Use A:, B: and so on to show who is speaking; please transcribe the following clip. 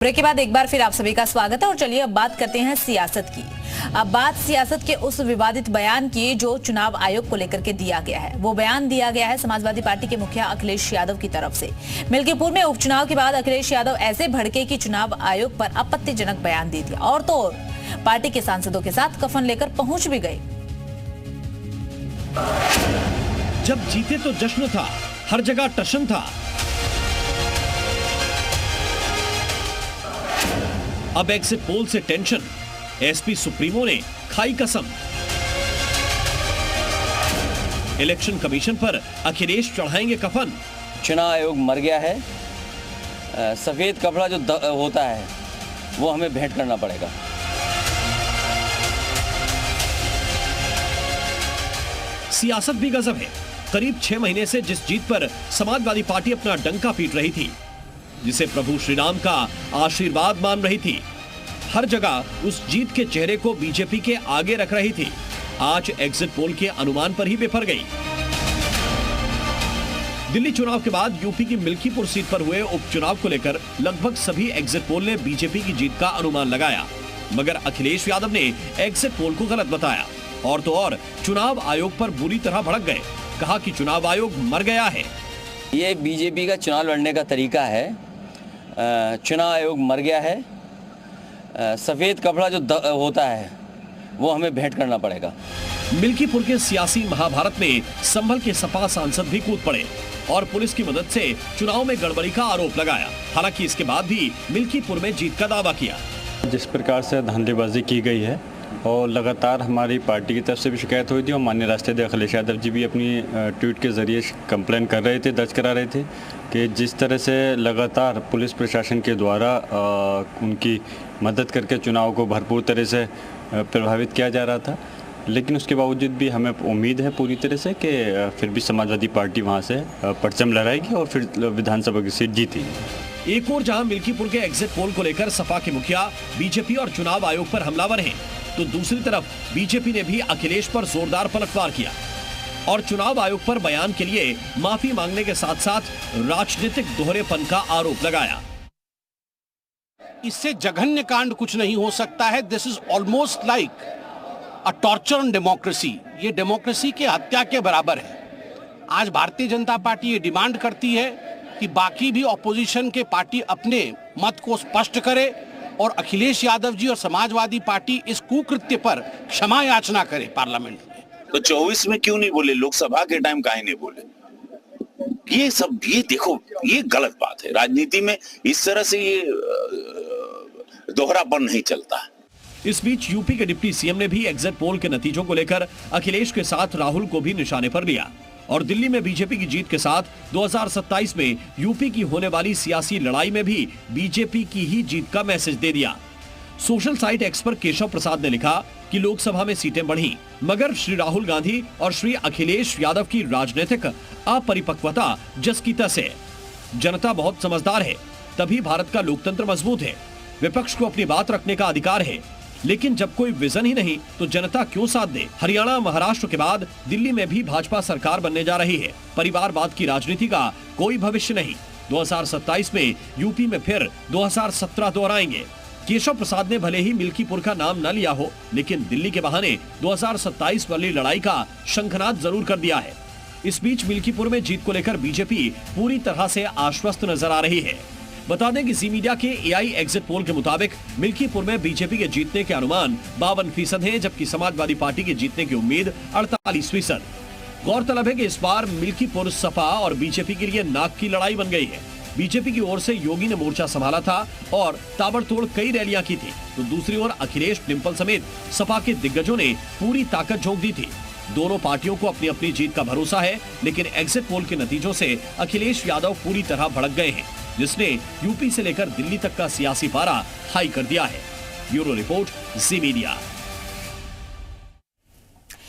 A: Break के बाद एक बार फिर आप सभी का स्वागत है और चलिए अब बात करते हैं सियासत की। अब बात सियासत के उस विवादित बयान की जो चुनाव आयोग को लेकर के दिया गया है। वो बयान दिया गया है समाजवादी पार्टी के मुखिया अखिलेश यादव की तरफ से। मिल्कीपुर में उपचुनाव के बाद अखिलेश यादव ऐसे भड़के कि चुनाव आयोग पर आपत्तिजनक बयान दे दिया और तो और पार्टी के सांसदों के साथ कफन लेकर पहुंच भी गए।
B: जब जीते तो जश्न था, हर जगह टशन था। अब एग्जिट पोल से टेंशन, एसपी सुप्रीमो ने खाई कसम। इलेक्शन कमीशन पर अखिलेश चढ़ाएंगे कफन।
C: चुनाव आयोग मर गया है, सफेद कपड़ा जो होता है वो हमें भेंट करना पड़ेगा।
B: सियासत भी गजब है। करीब 6 महीने से जिस जीत पर समाजवादी पार्टी अपना डंका पीट रही थी, जिसे प्रभु श्री राम का आशीर्वाद मान रही थी, हर जगह उस जीत के चेहरे को बीजेपी के आगे रख रही थी, आज एग्जिट पोल के अनुमान पर ही बिफर गई। दिल्ली चुनाव के बाद यूपी की मिल्कीपुर सीट पर हुए उपचुनाव को लेकर लगभग सभी एग्जिट पोल ने बीजेपी की जीत का अनुमान लगाया, मगर अखिलेश यादव ने एग्जिट पोल को गलत बताया और तो और चुनाव आयोग पर बुरी तरह भड़क गए। कहा कि चुनाव आयोग मर गया है।
C: ये एक बीजेपी का चुनाव लड़ने का तरीका है। चुनाव आयोग मर गया है, सफेद कपड़ा जो होता है वो हमें भेंट करना पड़ेगा।
B: मिल्कीपुर के सियासी महाभारत में संभल के सपा सांसद भी कूद पड़े और पुलिस की मदद से चुनाव में गड़बड़ी का आरोप लगाया। हालांकि इसके बाद भी मिल्कीपुर में जीत का दावा किया।
D: जिस प्रकार से धांधलीबाजी की गई है और लगातार हमारी पार्टी की तरफ से भी शिकायत हुई थी और माननीय राष्ट्रीय अध्यक्ष अखिलेश यादव जी भी अपनी ट्वीट के जरिए कंप्लेन कर रहे थे, दर्ज करा रहे थे कि जिस तरह से लगातार पुलिस प्रशासन के द्वारा उनकी मदद करके चुनाव को भरपूर तरह से प्रभावित किया जा रहा था। लेकिन उसके बावजूद भी हमें उम्मीद है पूरी तरह से कि फिर भी समाजवादी पार्टी वहाँ से परचम लहराएगी और फिर विधानसभा की सीट जीतेगी।
B: एक और जहां मिल्कीपुर के एग्जिट पोल को लेकर सपा के मुखिया बीजेपी और चुनाव आयोग पर हमलावर हैं, तो दूसरी तरफ बीजेपी ने भी अखिलेश पर जोरदार पलटवार किया और चुनाव आयोग पर बयान के लिए माफी मांगने के साथ साथ राजनीतिक दोहरेपन का आरोप लगाया।
E: इससे जघन्य कांड कुछ नहीं हो सकता है। This is almost like a torture on democracy. ये डेमोक्रेसी के हत्या के बराबर है। आज भारतीय जनता पार्टी ये डिमांड करती है कि बाकी भी ऑपोजिशन के पार्टी अपने मत को स्पष्ट करे और अखिलेश यादव जी और समाजवादी पार्टी इस कुकृत्य पर क्षमा याचना करे पार्लियामेंट में।
F: तो 24 में क्यों नहीं बोले? लोकसभा के टाइम काहे नहीं बोले? ये देखो, ये गलत बात है। राजनीति में इस तरह से ये दोहरापन नहीं चलता है।
B: इस बीच यूपी के डिप्टी सीएम ने भी एग्जिट पोल के नतीजों को लेकर अखिलेश के साथ राहुल को भी निशाने पर लिया और दिल्ली में बीजेपी की जीत के साथ 2027 में यूपी की होने वाली सियासी लड़ाई में भी बीजेपी की ही जीत का मैसेज दे दिया। सोशल साइट एक्स पर केशव प्रसाद ने लिखा कि लोकसभा में सीटें बढ़ी, मगर श्री राहुल गांधी और श्री अखिलेश यादव की राजनीतिक अपरिपक्वता जस की तस है। जनता बहुत समझदार है, तभी भारत का लोकतंत्र मजबूत है। विपक्ष को अपनी बात रखने का अधिकार है, लेकिन जब कोई विजन ही नहीं तो जनता क्यों साथ दे। हरियाणा महाराष्ट्र के बाद दिल्ली में भी भाजपा सरकार बनने जा रही है। परिवारवाद की राजनीति का कोई भविष्य नहीं। 2027 में यूपी में फिर 2017 दोहराएंगे। केशव प्रसाद ने भले ही मिल्कीपुर का नाम न लिया हो, लेकिन दिल्ली के बहाने 2027 वाली लड़ाई का शंखनाद जरूर कर दिया है। इस बीच मिल्कीपुर में जीत को लेकर बीजेपी पूरी तरह से आश्वस्त नजर आ रही है। बता दें कि जी मीडिया के एआई एग्जिट पोल के मुताबिक मिल्कीपुर में बीजेपी के जीतने के अनुमान 52% हैं, जबकि समाजवादी पार्टी के जीतने की उम्मीद 48%। गौरतलब है कि इस बार मिल्कीपुर सपा और बीजेपी के लिए नाक की लड़ाई बन गई है। बीजेपी की ओर से योगी ने मोर्चा संभाला था और ताबड़तोड़ कई रैलियां की थी, तो दूसरी ओर अखिलेश, डिंपल समेत सपा के दिग्गजों ने पूरी ताकत झोंक दी थी। दोनों पार्टियों को अपनी अपनी जीत का भरोसा है, लेकिन एग्जिट पोल के नतीजों से अखिलेश यादव पूरी तरह भड़क गए हैं, जिसने यूपी से लेकर दिल्ली तक का सियासी पारा हाई कर दिया है। ब्यूरो रिपोर्ट, जी मीडिया।